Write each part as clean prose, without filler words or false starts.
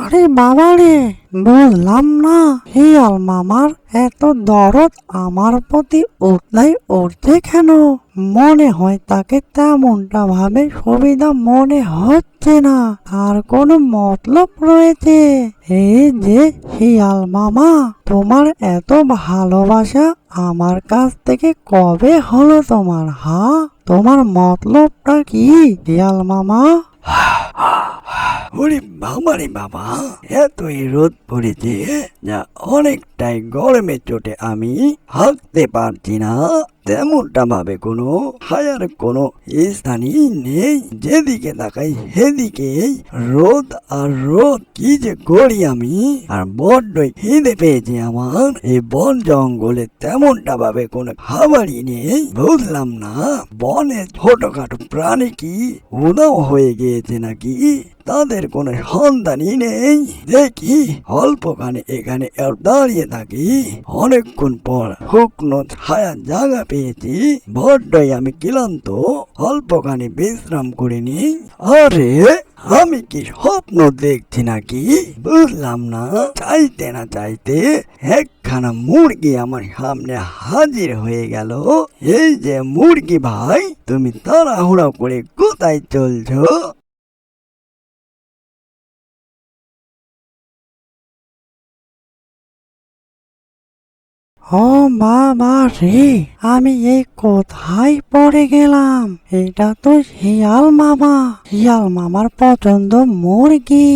আরে বাবা রে, বুঝলাম না শিয়াল মামার এত দরদ আমার প্রতি উতলাই উঠছে কেন। মনে হয় তাকে তেমনটা ভাবে সুবিধা মনে হচ্ছে না, আর কোনো মতলব রয়েছে। এই যে শিয়াল মামা, তোমার এত ভালোবাসা আমার কাছ থেকে কবে হলো তোমার? তোমার মতলবটা কি শিয়াল মামা? ওরে বাবা রে বাবা, এতই রোদ পড়েছে যা অনেকটাই গরমে চোটে আমি হাঁটতে পারছি না। তেমনটা ভাবে কোনো হায়ার কোনো স্থানই নেই। যেদিকে তাকাই সেদিকেই রোদ আর রোদ। কি যে করি আমি? আর বড্ডই খিদে পেয়েছে আমার। এই বন জঙ্গলে তেমনটা ভাবে কোনো খাবারই নেই। বুঝলাম না বনে ছোটখাটো প্রাণী কি উধাও হয়ে গিয়েছে নাকি? তাদের কোনো সন্ধানই নেই। দেখি অল্পখানে এখানে দাঁড়িয়ে থাকি। অনেকক্ষণ পর শুকনো ছায়া জায়গা পেয়েছি। বড্ডই আমি ক্লান্ত, অল্পখানি বিশ্রাম করে নিই। আরে আমি কি স্বপ্ন দেখছি নাকি? বুঝলাম না। চাইতে না চাইতে একখানা মুরগি আমার সামনে হাজির হয়ে গেল। এই যে মুরগি ভাই, তুমি তাড়াহুড়া করে কোথায় চলছো? ও বাবা রে, আমি এই কোথায় পড়ে গেলাম? এটা তো শিয়াল মামা। শিয়াল মামার পছন্দ মুরগি।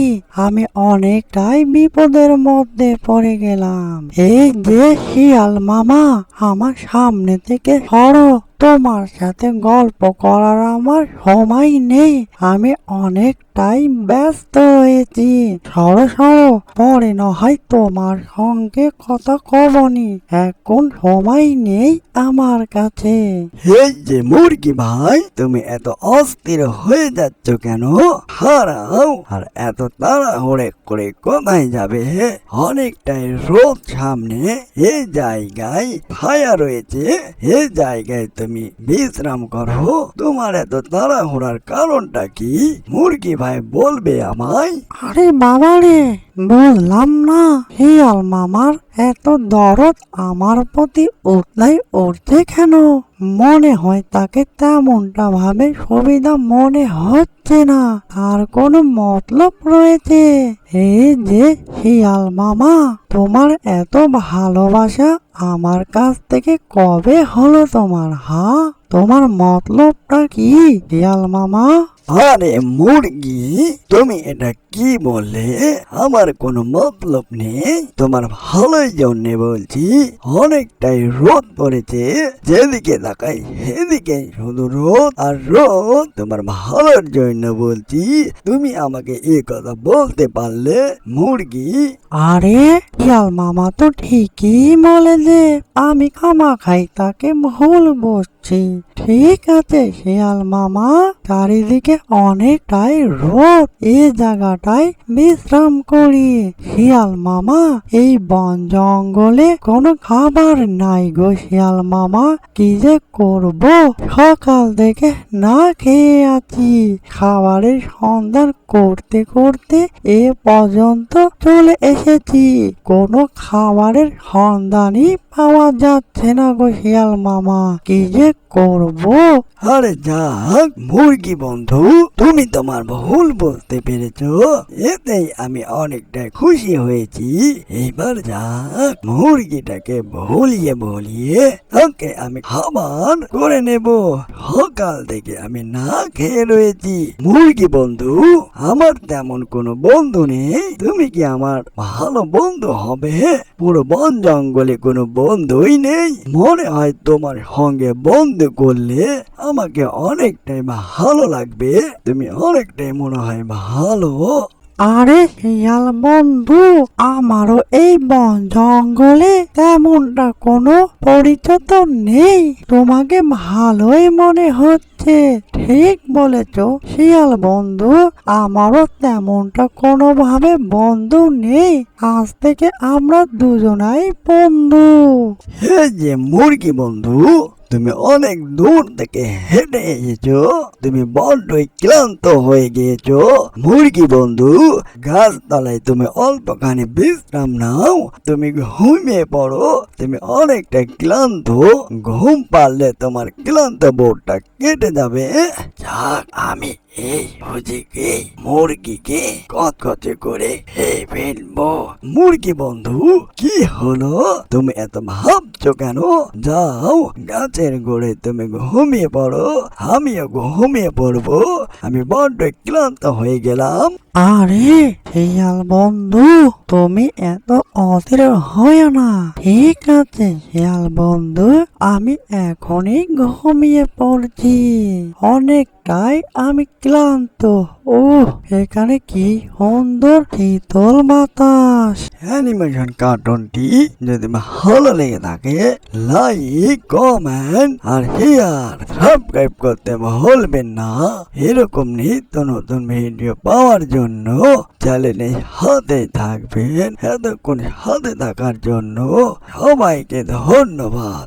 আমি অনেকটাই বিপদের মধ্যে পড়ে গেলাম। এই যে শিয়াল মামা, আমার সামনে থেকে সরো। তোমার সাথে গল্প করার আমার সময় নেই। আমি অনেকটাই ব্যস্ত হয়েছি। সরো সরো, পরে না হয় তোমার সঙ্গে কথা কবনি। এখন সময় নেই আমার কাছে। এই যে মুরগি ভাই, তুমি এত অস্থির হয়ে যাচ্ছ কেন? হারাও। আর এত তাড়াহুড়ে করে কোথায় যাবে? অনেকটাই রোদ সামনে। এই জায়গায় ছায়া রয়েছে, এই জায়গায় তুমি বিশ্রাম করো। তোমার এত তাড়াহুড়ার কারণটা কি? মুরগি ভাই বলবে আমায়। আরে বাবা রে, বুঝলাম না শিয়াল মামার এত দরদ আমার প্রতি উতলাই উঠছে কেন। মনে হয় তাকে তেমনটা ভাবে সুবিধা মনে হচ্ছে না, আর কোনো মতলব রয়েছে। এই যে শিয়াল মামা, তোমার এত ভালোবাসা আমার কাছ থেকে কবে হলো তোমার? তোমার মতলবটা কি শিয়াল মামা? আরে মুরগি, তুমি এটা কি বললে? আমার কোনো মতলব নেই। তোমার ভালোই জন্য বলছি। অনেকটাই রোদ পড়েছে, যেদিকে তাকাই সেদিকে শুধু রোদ আর রোদ। তোমার ভালোর জন্য বলছি। তুমি আমাকে এই কথা বলতে পারলে মুরগি? আরে শিয়াল মামা তো ঠিকই বলে যে আমি খামাখাই তাকে ভুল বুঝছি। ঠিক আছে শিয়াল মামা, চারিদিকে অনেকটাই রোদ, এই জায়গাটায় বিশ্রাম করি। শিয়াল মামা, এই বন জঙ্গলে কোনো খাবার নাই গো শিয়াল মামা। কি যে করব, সকাল থেকে না খেয়ে আছি। খাবারের সন্ধান করতে করতে এ পর্যন্ত চলে এসেছি, কোনো খাবারের সন্ধানই পাওয়া যাচ্ছে না গো শিয়াল মামা। কি যে করব। আরে যাক মুরগি বন্ধু, তুমি তোমার ভুল বুঝতে পেরেছ। এতেই আমি অনেকটা খুশি হয়েছি। এবার যাক মুরগিটাকে ভুলিয়ে ভুলিয়ে ওকে আমি খাবার করে নেব। সকাল থেকে আমি না খেয়ে রয়েছি। মুরগি বন্ধু, আমার তেমন কোনো বন্ধু নেই। তুমি কি আমার ভালো বন্ধু হবে? পুরো বন জঙ্গলে কোনো বন্ধুই নেই। মনে হয় তোমার সঙ্গে বন্ধু করলে আমাকে অনেকটাই ভালো লাগবে। তুমি অনেকটাই মনে হয় ভালো। আরে শিয়াল বন্ধু, আমারও এই বন জঙ্গলে তেমনটা কোনো পরিচয় তো নেই। তোমাকে ভালোই মনে হচ্ছে। ঠিক বলেছ শিয়াল বন্ধু, আমারও তেমনটা কোনোভাবে বন্ধু নেই। আজ থেকে আমরা দুজনাই বন্ধু। হে যে মুরগি বন্ধু, তুমি অনেক দূর থেকে হেঁটে এসেছো, তুমি বড্ডই ক্লান্ত হয়ে গিয়েছো। মুরগি বন্ধু, গাছতলায় তুমি অল্পখানি বিশ্রাম নাও, তুমি ঘুমিয়ে পড়ো, তুমি অনেকটা ক্লান্ত। ঘুম পারলে তোমার ক্লান্ত বোধটা কেটে যাবে। যাক, আমি এই হুজিকে মুরগিকে কচকচে করে খেয়ে ফেলবো। মুরগি বন্ধু, কি হলো? তুমি এত ভাবছো কেন? যাও, গাছের গোড়ে তুমি ঘুমিয়ে পড়ো, আমিও ঘুমিয়ে পড়বো। আমি বড্ড ক্লান্ত হয়ে গেলাম। আরে শিয়াল বন্ধু, তুমি এত অধীর হয় না। ঠিক আছে শিয়াল বন্ধু, আমি এখনই ঘুমিয়ে পড়ছি। অনেকটাই আমি ক্লান্ত। ও, এখানে কি সুন্দর শীতল বাতাস। অ্যানিমেশন কার্টুনটি যদি ভালো লেগে থাকে, লাইক, কমেন্ট আর শেয়ার, সাবস্ক্রাইব করতে ভুলবেন না। এরকম নিত্য নতুন ভিডিও পাওয়ার জন্য চ্যানেলে হাতে থাকবেন। এতক্ষণ হাতে থাকার জন্য সবাইকে ধন্যবাদ।